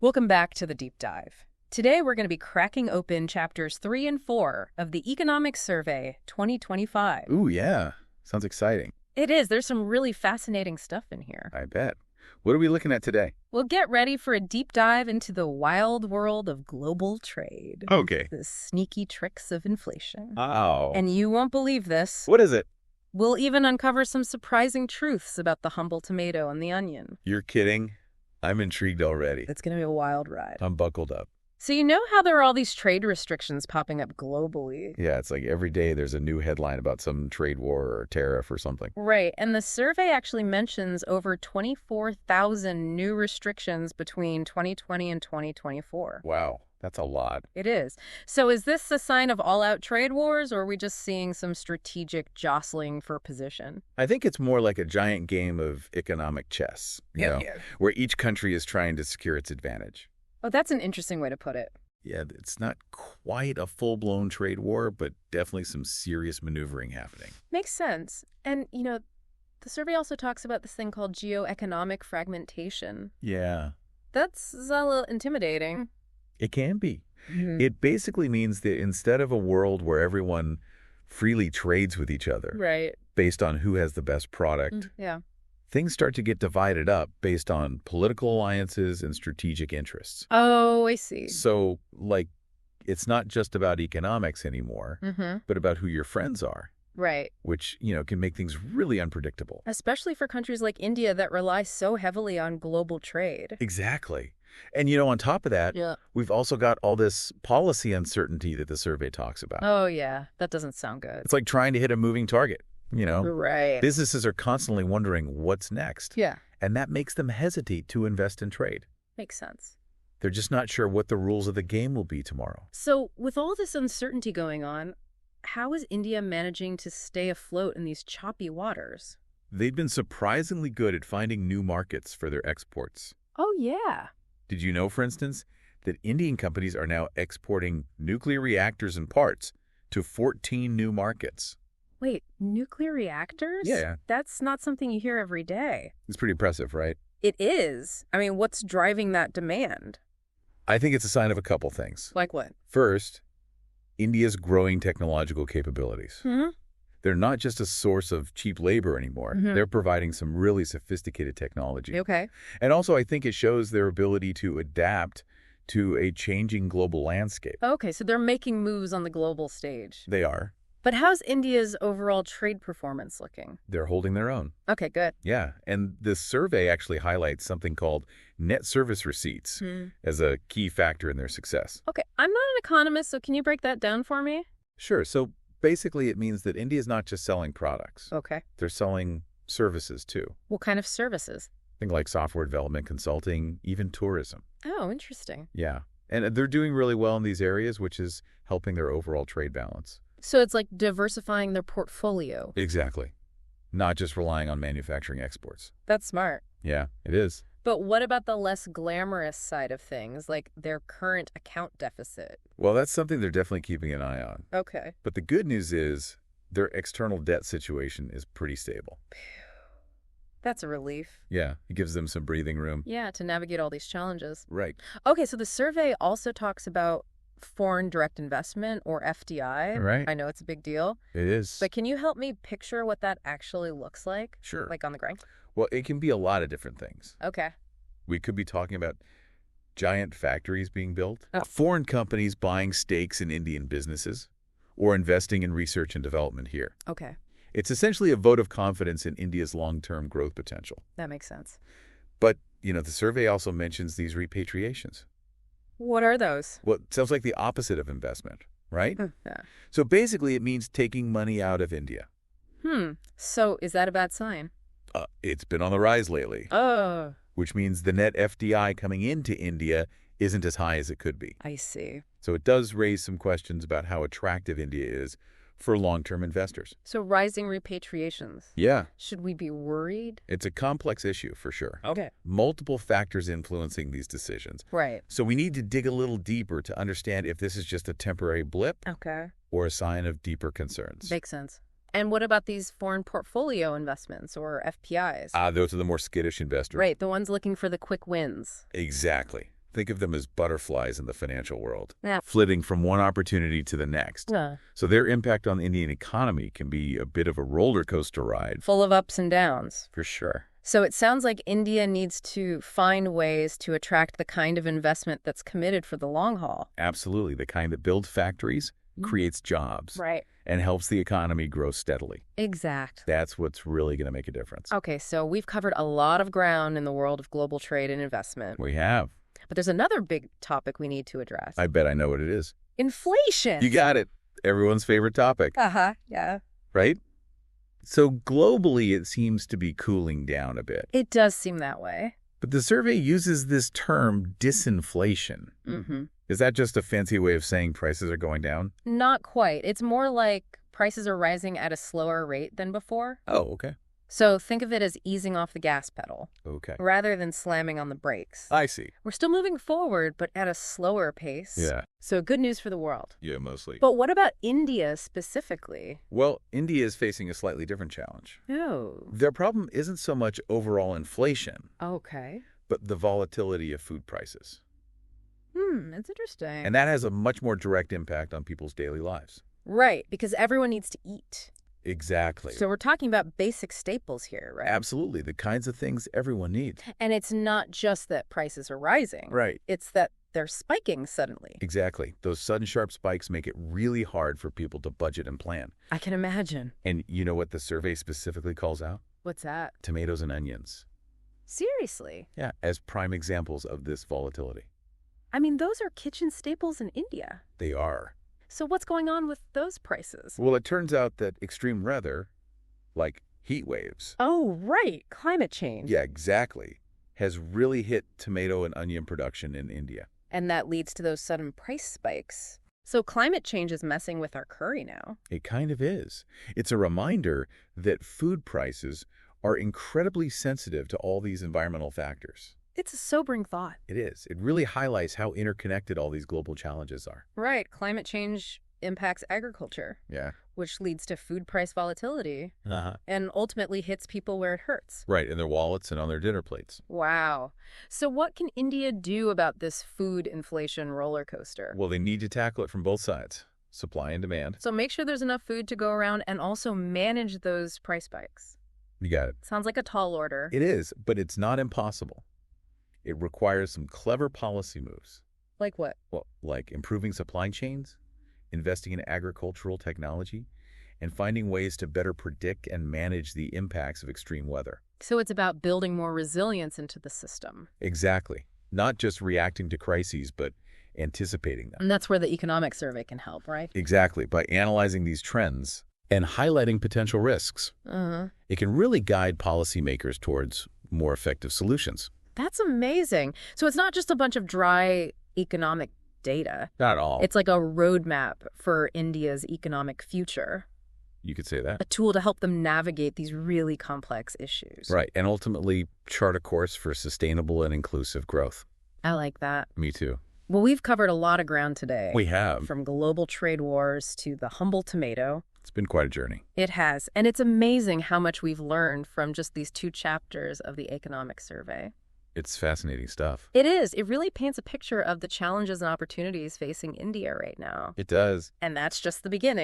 Welcome back to the Deep Dive. Today we're going to be cracking open chapters 3 and 4 of the Economic Survey 2025. Ooh, yeah. Sounds exciting. It is. There's some really fascinating stuff in here. I bet. What are we looking at today? We'll get ready for a deep dive into the wild world of global trade. Okay. The sneaky tricks of inflation. Oh. And you won't believe this. What is it? We'll even uncover some surprising truths about the humble tomato and the onion. You're kidding? I'm intrigued already. It's going to be a wild ride. I'm buckled up. So you know how there are all these trade restrictions popping up globally? Yeah, it's like every day there's a new headline about some trade war or tariff or something. Right, and the survey actually mentions over 24,000 new restrictions between 2020 and 2024. Wow, that's a lot. It is. So is this a sign of all-out trade wars, or are we just seeing some strategic jostling for position? I think it's more like a giant game of economic chess, you know, where each country is trying to secure its advantage. Oh, that's an interesting way to put it. Yeah, it's not quite a full-blown trade war, but definitely some serious maneuvering happening. Makes sense. And, the survey also talks about this thing called geoeconomic fragmentation. Yeah. That's a little intimidating. It can be. Mm-hmm. It basically means that instead of a world where everyone freely trades with each other Right. based on who has the best product, Yeah. things start to get divided up based on political alliances and strategic interests. Oh, I see. So, it's not just about economics anymore, Mm-hmm. but about who your friends are, Right. which, can make things really unpredictable. Especially for countries like India that rely so heavily on global trade. Exactly. And, on top of that, Yeah. we've also got all this policy uncertainty that the survey talks about. Oh, yeah. That doesn't sound good. It's like trying to hit a moving target, Right. Businesses are constantly wondering what's next. Yeah. And that makes them hesitate to invest in trade. Makes sense. They're just not sure what the rules of the game will be tomorrow. So with all this uncertainty going on, how is India managing to stay afloat in these choppy waters? They've been surprisingly good at finding new markets for their exports. Oh, yeah. Did you know, for instance, that Indian companies are now exporting nuclear reactors and parts to 14 new markets? Wait, nuclear reactors? Yeah. That's not something you hear every day. It's pretty impressive, right? It is. I mean, what's driving that demand? I think it's a sign of a couple things. Like what? First, India's growing technological capabilities. Hmm? They're not just a source of cheap labor anymore. Mhm. They're providing some really sophisticated technology. Okay. And also, I think it shows their ability to adapt to a changing global landscape. Okay, so they're making moves on the global stage. They are. But how's India's overall trade performance looking? They're holding their own. Okay, good. Yeah. And this survey actually highlights something called net service receipts as a key factor in their success. Okay, I'm not an economist, so can you break that down for me? Sure. So basically, it means that India is not just selling products. Okay. They're selling services, too. What kind of services? Things like software development, consulting, even tourism. Oh, interesting. Yeah. And they're doing really well in these areas, which is helping their overall trade balance. So it's like diversifying their portfolio. Exactly. Not just relying on manufacturing exports. That's smart. Yeah, it is. But what about the less glamorous side of things, like their current account deficit? Well, that's something they're definitely keeping an eye on. Okay. But the good news is their external debt situation is pretty stable. That's a relief. Yeah, it gives them some breathing room. Yeah, to navigate all these challenges. Right. Okay, so the survey also talks about foreign direct investment, or FDI. Right. I know it's a big deal. It is. But can you help me picture what that actually looks like? Sure. Like on the ground? Well, it can be a lot of different things. Okay. We could be talking about giant factories being built, Oh. foreign companies buying stakes in Indian businesses, or investing in research and development here. Okay. It's essentially a vote of confidence in India's long-term growth potential. That makes sense. But, the survey also mentions these repatriations. What are those? Well, it sounds like the opposite of investment, right? Yeah. So basically, it means taking money out of India. So is that a bad sign? It's been on the rise lately, Oh, which means the net FDI coming into India isn't as high as it could be. I see. So it does raise some questions about how attractive India is for long-term investors. So rising repatriations. Yeah, Should we be worried? it's a complex issue for sure. Okay. Multiple factors influencing these decisions. Right. So we need to dig a little deeper to understand if this is just a temporary blip Okay. or a sign of deeper concerns. Makes sense. And what about these foreign portfolio investments, or FPIs? Those are the more skittish investors. Right, the ones looking for the quick wins. Exactly. Think of them as butterflies in the financial world, Yeah. flitting from one opportunity to the next. Yeah. So their impact on the Indian economy can be a bit of a roller coaster ride. Full of ups and downs. For sure. So it sounds like India needs to find ways to attract the kind of investment that's committed for the long haul. Absolutely. The kind that builds factories, creates jobs, Right. and helps the economy grow steadily. Exactly. That's what's really going to make a difference. Okay, so we've covered a lot of ground in the world of global trade and investment. We have. But there's another big topic we need to address. I bet I know what it is. Inflation. You got it. Everyone's favorite topic, Yeah. right? So globally, it seems to be cooling down a bit. It does seem that way. But the survey uses this term disinflation. Mm-hmm. Is that just a fancy way of saying prices are going down? Not quite. It's more like prices are rising at a slower rate than before. Oh, okay. So think of it as easing off the gas pedal Okay. rather than slamming on the brakes. I see. We're still moving forward, but at a slower pace. Yeah. So good news for the world. Yeah, mostly. But what about India specifically? Well, India is facing a slightly different challenge. Oh. Their problem isn't so much overall inflation, Okay. but the volatility of food prices. That's interesting. And that has a much more direct impact on people's daily lives. Right, because everyone needs to eat. Exactly. So we're talking about basic staples here, right? Absolutely. The kinds of things everyone needs. And it's not just that prices are rising. Right. It's that they're spiking suddenly. Exactly. Those sudden sharp spikes make it really hard for people to budget and plan. I can imagine. And you know what the survey specifically calls out? What's that? Tomatoes and onions. Seriously? Yeah, as prime examples of this volatility. I mean, those are kitchen staples in India. They are. So what's going on with those prices? Well, it turns out that extreme weather, like heat waves, Oh, right. Climate change. yeah, exactly, has really hit tomato and onion production in India. And that leads to those sudden price spikes. So climate change is messing with our curry now. It kind of is. It's a reminder that food prices are incredibly sensitive to all these environmental factors. It's a sobering thought. It is. It really highlights how interconnected all these global challenges are. Right. Climate change impacts agriculture, Yeah. which leads to food price volatility Uh-huh. and ultimately hits people where it hurts. Right, in their wallets and on their dinner plates. Wow. So what can India do about this food inflation roller coaster? Well, they need to tackle it from both sides, supply and demand. So make sure there's enough food to go around and also manage those price spikes. You got it. Sounds like a tall order. It is, but it's not impossible. It requires some clever policy moves. Like what? Well, like improving supply chains, investing in agricultural technology, and finding ways to better predict and manage the impacts of extreme weather. So it's about building more resilience into the system. Exactly. Not just reacting to crises, but anticipating them. And that's where the economic survey can help, right? Exactly. By analyzing these trends and highlighting potential risks, it can really guide policymakers towards more effective solutions. That's amazing. So it's not just a bunch of dry economic data. Not all. It's like a roadmap for India's economic future, You could say that. a tool to help them navigate these really complex issues. Right. And ultimately chart a course for sustainable and inclusive growth. I like that. Me too. Well, we've covered a lot of ground today. We have. From global trade wars to the humble tomato. It's been quite a journey. It has. And it's amazing how much we've learned from just these 2 chapters of the economic survey. It's fascinating stuff. It is. It really paints a picture of the challenges and opportunities facing India right now. It does. And that's just the beginning.